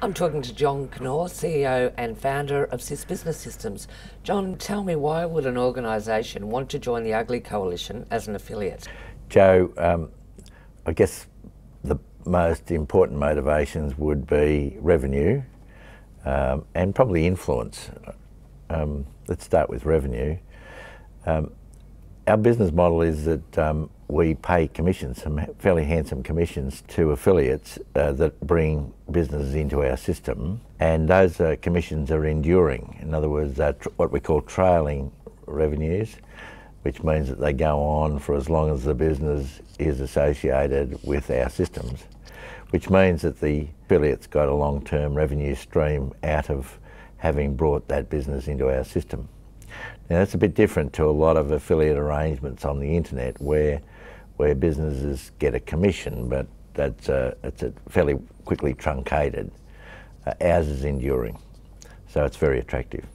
I'm talking to John Knorr, CEO and founder of SIS Business Systems. John, tell me, why would an organisation want to join the Uglii Coalition as an affiliate? Joe, I guess the most important motivations would be revenue and probably influence. Let's start with revenue. Our business model is that we pay commissions, some fairly handsome commissions, to affiliates that bring businesses into our system, and those commissions are enduring. In other words, they're what we call trailing revenues, which means that they go on for as long as the business is associated with our systems, which means that the affiliate's got a long-term revenue stream out of having brought that business into our system. Now, that's a bit different to a lot of affiliate arrangements on the internet where businesses get a commission, but it's a fairly quickly truncated. Ours is enduring, so it's very attractive.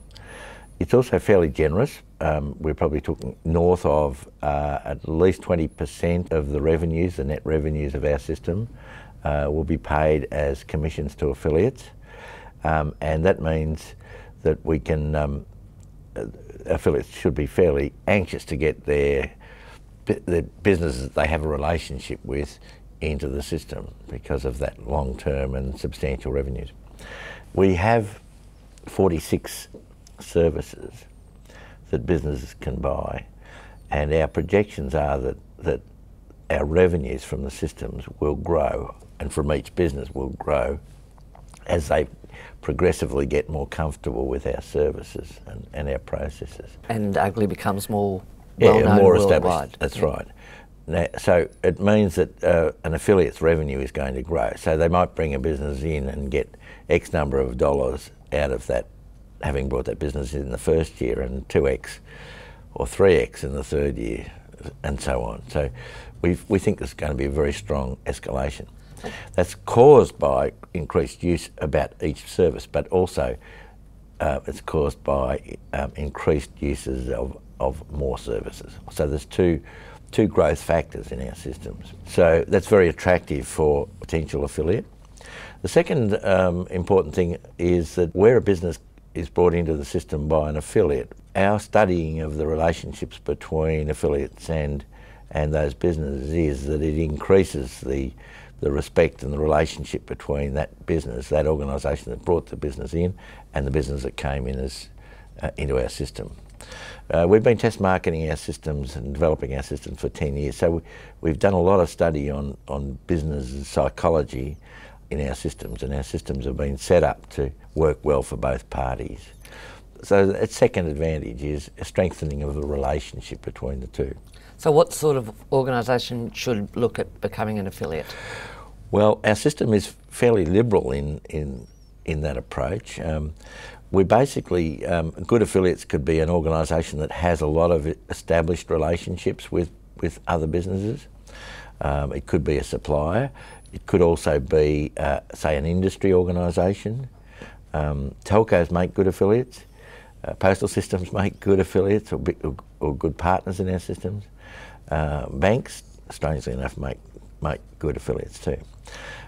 It's also fairly generous. We're probably talking north of at least 20% of the revenues, the net revenues of our system, will be paid as commissions to affiliates, and that means that we can affiliates should be fairly anxious to get the businesses that they have a relationship with into the system because of that long-term and substantial revenues. We have 46 services that businesses can buy, and our projections are that our revenues from the systems will grow, and from each business will grow as they progressively get more comfortable with our services and our processes. And Uglii becomes more well-known, more worldwide. established. That's right. Now, so it means that an affiliate's revenue is going to grow. So they might bring a business in and get X number of dollars out of that, having brought that business in the first year, and 2x or 3x in the third year, and so on. So we think there's going to be a very strong escalation. That's caused by increased use about each service, but also it's caused by increased uses of more services. So there's two growth factors in our systems. So that's very attractive for potential affiliate. The second important thing is that where a business is brought into the system by an affiliate, our studying of the relationships between affiliates and those businesses is that it increases the respect and the relationship between that business, that organisation that brought the business in, and the business that came in into our system. We've been test marketing our systems and developing our systems for 10 years, so we've done a lot of study on business psychology in our systems, and our systems have been set up to work well for both parties. So its second advantage is a strengthening of the relationship between the two. So what sort of organisation should look at becoming an affiliate? Well, our system is fairly liberal in that approach. We basically, good affiliates could be an organisation that has a lot of established relationships with other businesses. It could be a supplier. It could also be, say, an industry organisation. Telcos make good affiliates. Postal systems make good affiliates or good partners in our systems. Banks, strangely enough, make good affiliates too.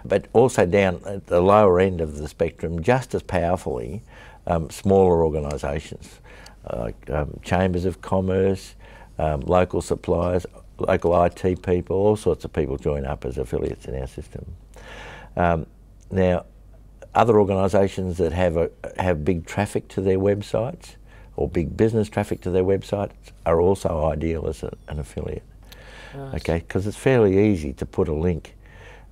But also down at the lower end of the spectrum, just as powerfully, smaller organisations like chambers of commerce, local suppliers, local IT people, all sorts of people join up as affiliates in our system. Now, other organisations that have big traffic to their websites or big business traffic to their websites are also ideal as an affiliate. Right. Okay, because it's fairly easy to put a link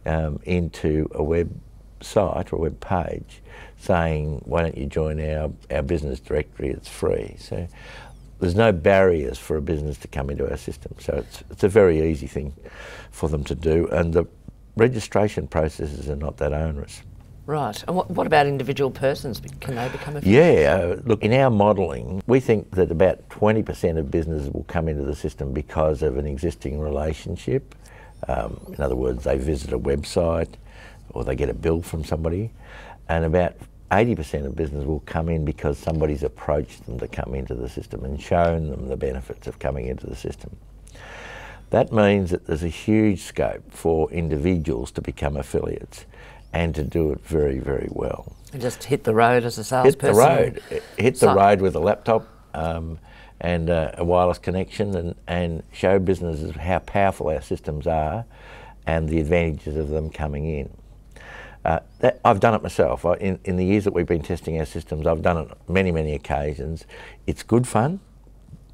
into a website or a web page saying, why don't you join our business directory, it's free. So there's no barriers for a business to come into our system. So it's a very easy thing for them to do, and the registration processes are not that onerous. Right, and what about individual persons? Can they become affiliates? Yeah, look, in our modelling, we think that about 20% of businesses will come into the system because of an existing relationship. In other words, they visit a website or they get a bill from somebody, and about 80% of business will come in because somebody's approached them to come into the system and shown them the benefits of coming into the system. That means that there's a huge scope for individuals to become affiliates, and to do it very, very well. And just hit the road as a salesperson. Hit the road with a laptop and a wireless connection, and show businesses how powerful our systems are and the advantages of them coming in. I've done it myself. In the years that we've been testing our systems, I've done it many, many occasions. It's good fun,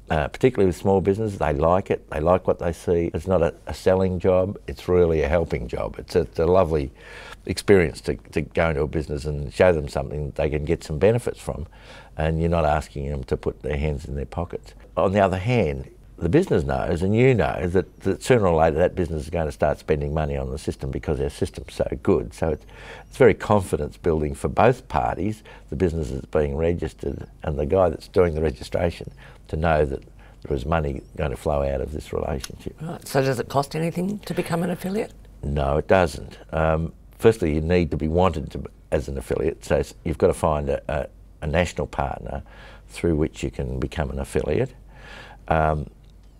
particularly with small businesses. They like it. They like what they see. It's not a selling job. It's really a helping job. It's a lovely experience to go into a business and show them something that they can get some benefits from, and you're not asking them to put their hands in their pockets. On the other hand, the business knows, and you know, that sooner or later that business is going to start spending money on the system because our system's so good. So it's very confidence building for both parties, the business that's being registered and the guy that's doing the registration, to know that there is money going to flow out of this relationship. Right. So does it cost anything to become an affiliate? No, it doesn't. Firstly, you need to be wanted as an affiliate, so you've got to find a national partner through which you can become an affiliate.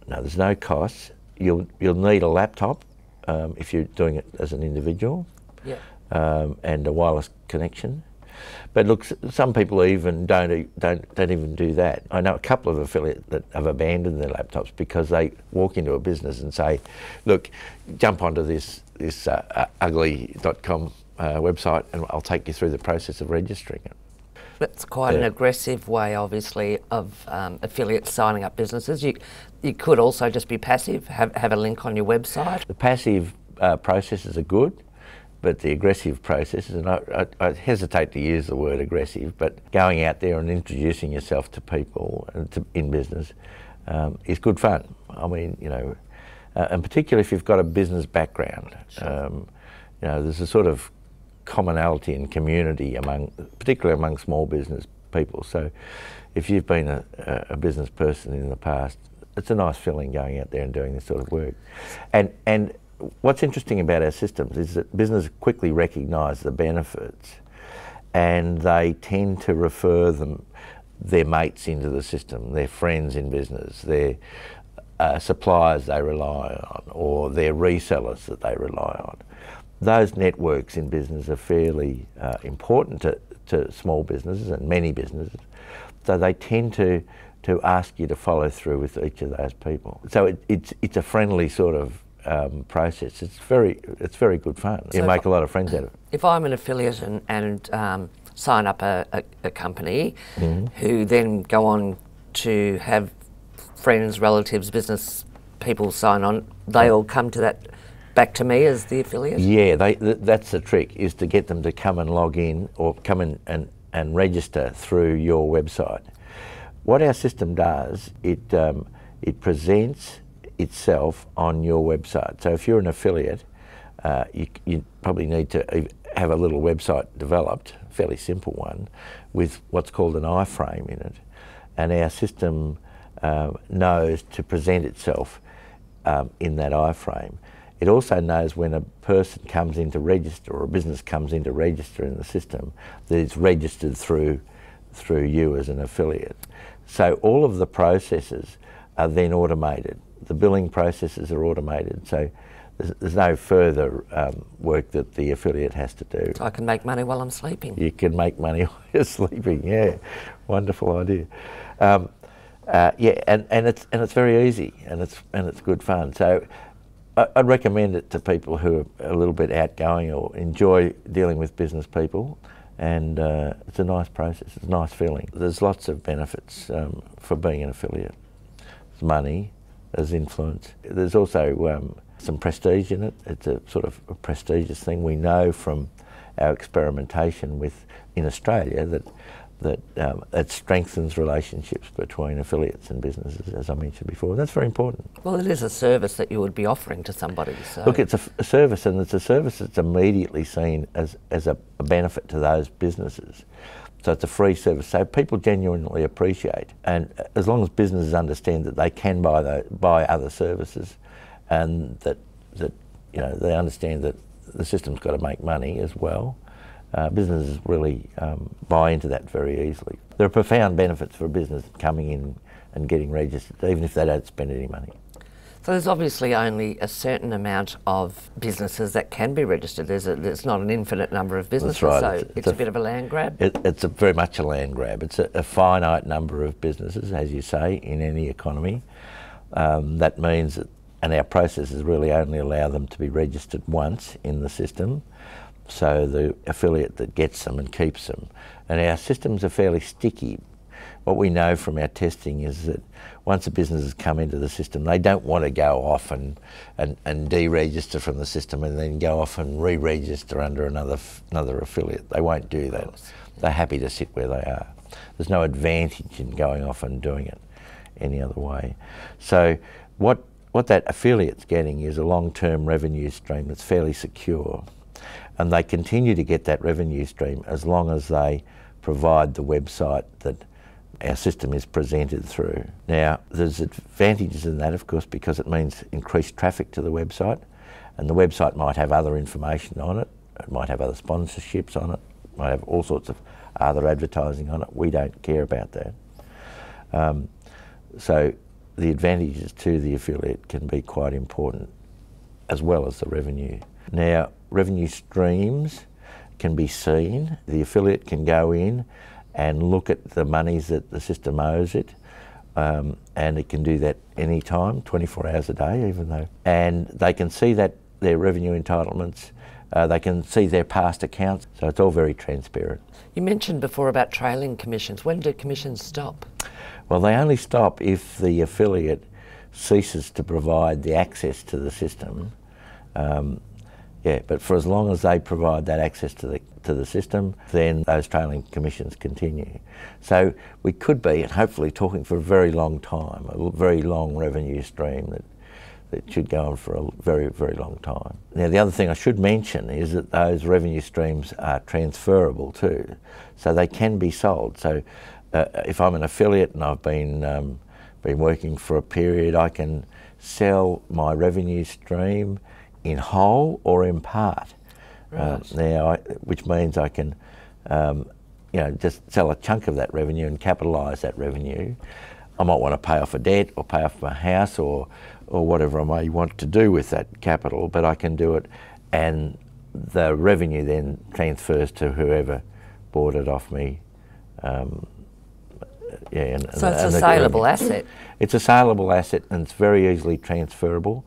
No, there's no cost. You'll need a laptop if you're doing it as an individual, yep. And a wireless connection. But look, some people even don't even do that. I know a couple of affiliates that have abandoned their laptops because they walk into a business and say, "Look, jump onto this Uglii.com website, and I'll take you through the process of registering it." That's quite an aggressive way, obviously, of affiliates signing up businesses. You could also just be passive, have a link on your website. The passive processes are good, but the aggressive processes, and I hesitate to use the word aggressive, but going out there and introducing yourself to people in business is good fun. I mean, you know, and particularly if you've got a business background, Sure. You know, there's a sort of commonality and community particularly among small business people. So if you've been a business person in the past, it's a nice feeling going out there and doing this sort of work. And what's interesting about our systems is that businesses quickly recognise the benefits, and they tend to refer their mates into the system, their friends in business, their suppliers they rely on, or their resellers that they rely on. Those networks in business are fairly important to small businesses and many businesses, so they tend to ask you to follow through with each of those people. So it's a friendly sort of process. It's very good fun. So you make a lot of friends out of it. If I'm an affiliate and sign up a company, Mm-hmm. who then go on to have friends, relatives, business people sign on, they all come to that back to me as the affiliate? Yeah, that's the trick, is to get them to come and log in or come in and register through your website. What our system does, it presents itself on your website. So if you're an affiliate, you probably need to have a little website developed, a fairly simple one, with what's called an iframe in it. And our system knows to present itself in that iframe. It also knows when a person comes in to register, or a business comes in to register in the system, that it's registered through you as an affiliate. So all of the processes are then automated. The billing processes are automated, so there's no further work that the affiliate has to do. So I can make money while I'm sleeping. You can make money while you're sleeping, yeah. Wonderful idea. Yeah, and it's very easy, and it's good fun. So I'd recommend it to people who are a little bit outgoing or enjoy dealing with business people, and it's a nice process, it's a nice feeling. There's lots of benefits for being an affiliate. There's money, there's influence. There's also some prestige in it. It's a sort of a prestigious thing. We know from our experimentation in Australia that it strengthens relationships between affiliates and businesses, as I mentioned before. And that's very important. Well, it is a service that you would be offering to somebody. So. Look, it's a service, and it's a service that's immediately seen as a benefit to those businesses. So it's a free service, so people genuinely appreciate. And as long as businesses understand that they can buy other services, and that you know, they understand that the system's got to make money as well, businesses really buy into that very easily. There are profound benefits for a business coming in and getting registered, even if they don't spend any money. So there's obviously only a certain amount of businesses that can be registered. There's not an infinite number of businesses, That's so right. it's a bit of a land grab. It's very much a land grab. It's a finite number of businesses, as you say, in any economy. That means that, and our processes really only allow them to be registered once in the system, so the affiliate that gets them and keeps them. And our systems are fairly sticky. What we know from our testing is that once a business has come into the system, they don't want to go off and deregister from the system and then go off and re-register under another affiliate. They won't do that. They're happy to sit where they are. There's no advantage in going off and doing it any other way. So what that affiliate's getting is a long-term revenue stream that's fairly secure, and they continue to get that revenue stream as long as they provide the website that our system is presented through. Now, there's advantages in that, of course, because it means increased traffic to the website, and the website might have other information on it, it might have other sponsorships on it, might have all sorts of other advertising on it. We don't care about that. So the advantages to the affiliate can be quite important, as well as the revenue. Now, revenue streams can be seen. The affiliate can go in and look at the monies that the system owes it, and it can do that anytime, 24 hours a day, and they can see that their revenue entitlements, they can see their past accounts, so it's all very transparent. You mentioned before about trailing commissions. When do commissions stop? Well, they only stop if the affiliate ceases to provide the access to the system. But for as long as they provide that access to the system, then those trailing commissions continue. So we could be, and hopefully, talking for a very long time, a very long revenue stream that should go on for a very, very long time. Now, the other thing I should mention is that those revenue streams are transferable too, so they can be sold. So if I'm an affiliate and I've been working for a period, I can sell my revenue stream in whole or in part. Right. Which means I can, just sell a chunk of that revenue and capitalise that revenue. I might want to pay off a debt or pay off my house or whatever I may want to do with that capital, but I can do it, and the revenue then transfers to whoever bought it off me. So it's a saleable asset. It's a saleable asset, and it's very easily transferable.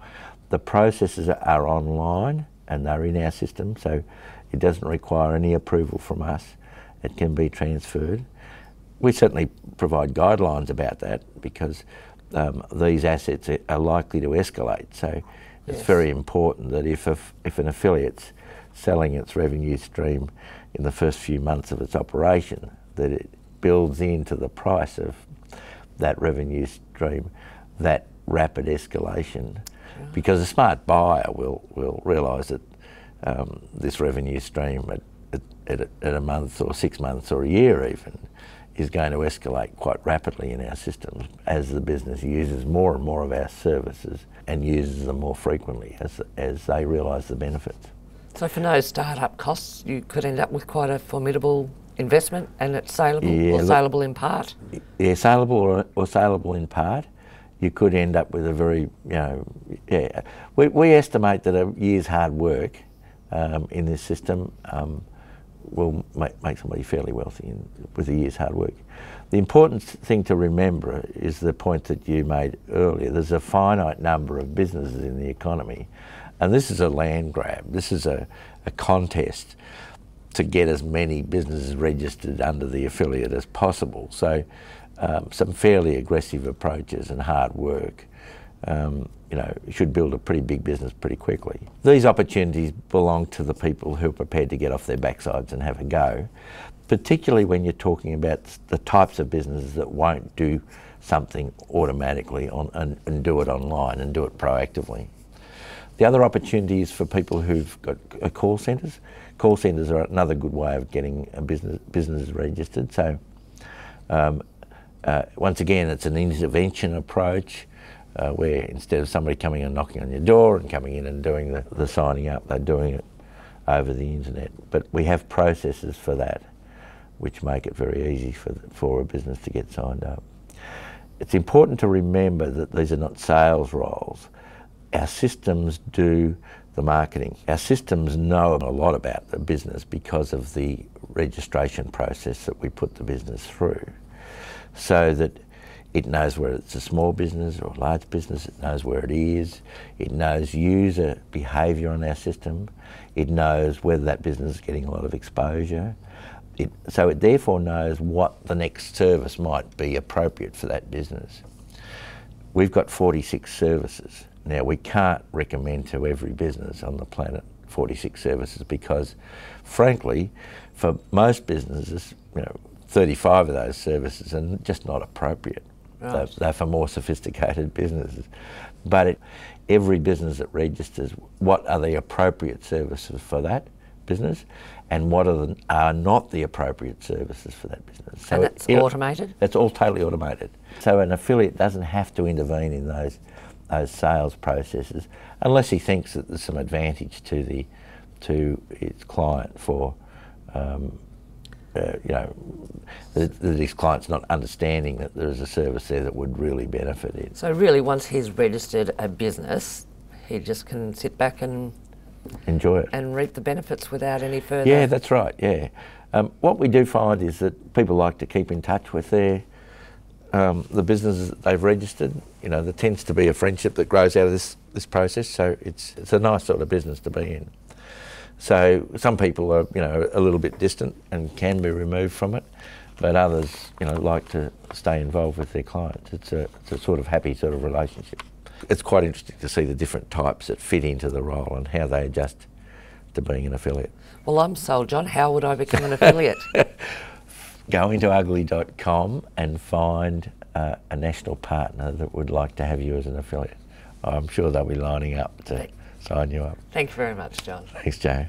The processes are online and they're in our system, so it doesn't require any approval from us. It can be transferred. We certainly provide guidelines about that because these assets are likely to escalate. So it's very important that if an affiliate's selling its revenue stream in the first few months of its operation, that it builds into the price of that revenue stream that rapid escalation. Because a smart buyer will realise that this revenue stream at a month or 6 months or a year even is going to escalate quite rapidly in our systems as the business uses more and more of our services and uses them more frequently as they realise the benefits. So for no start-up costs, you could end up with quite a formidable investment, and it's saleable or saleable in part? Yeah, saleable or saleable in part. You could end up with a very, we estimate that a year's hard work in this system will make somebody fairly wealthy with a year's hard work. The important thing to remember is the point that you made earlier. There's a finite number of businesses in the economy, and this is a land grab. This is a contest to get as many businesses registered under the affiliate as possible. So some fairly aggressive approaches and hard work should build a pretty big business pretty quickly. These opportunities belong to the people who are prepared to get off their backsides and have a go, particularly when you're talking about the types of businesses that won't do something automatically and do it online and do it proactively. The other opportunity is for people who've got call centres. Call centres are another good way of getting a business registered. So once again, it's an intervention approach where instead of somebody coming and knocking on your door and coming in and doing the signing up, they're doing it over the internet. But we have processes for that which make it very easy for a business to get signed up. It's important to remember that these are not sales roles. our systems do the marketing. Our systems know a lot about the business because of the registration process that we put the business through, so that it knows whether it's a small business or a large business, it knows where it is, it knows user behaviour on our system, it knows whether that business is getting a lot of exposure. So it therefore knows what the next service might be appropriate for that business. We've got 46 services. Now, we can't recommend to every business on the planet 46 services because, frankly, for most businesses, 35 of those services are just not appropriate. Right. They're for more sophisticated businesses. But every business that registers, what are the appropriate services for that business, and what are not the appropriate services for that business. So and that's automated? That's all totally automated. So an affiliate doesn't have to intervene in those sales processes unless he thinks that there's some advantage to its client for that his client's not understanding that there's a service there that would really benefit it. So really, once he's registered a business, he just can sit back and enjoy it and reap the benefits without any further... Yeah, that's right, yeah. What we do find is that people like to keep in touch with the businesses that they've registered. There tends to be a friendship that grows out of this process, so it's a nice sort of business to be in. So some people are, a little bit distant and can be removed from it, but others, like to stay involved with their clients. It's a sort of happy sort of relationship. It's quite interesting to see the different types that fit into the role and how they adjust to being an affiliate. Well, I'm sold, John. How would I become an affiliate? Go into uglii.com and find a national partner that would like to have you as an affiliate. I'm sure they'll be lining up to sign you up. Thank you very much, John. Thanks, Joe.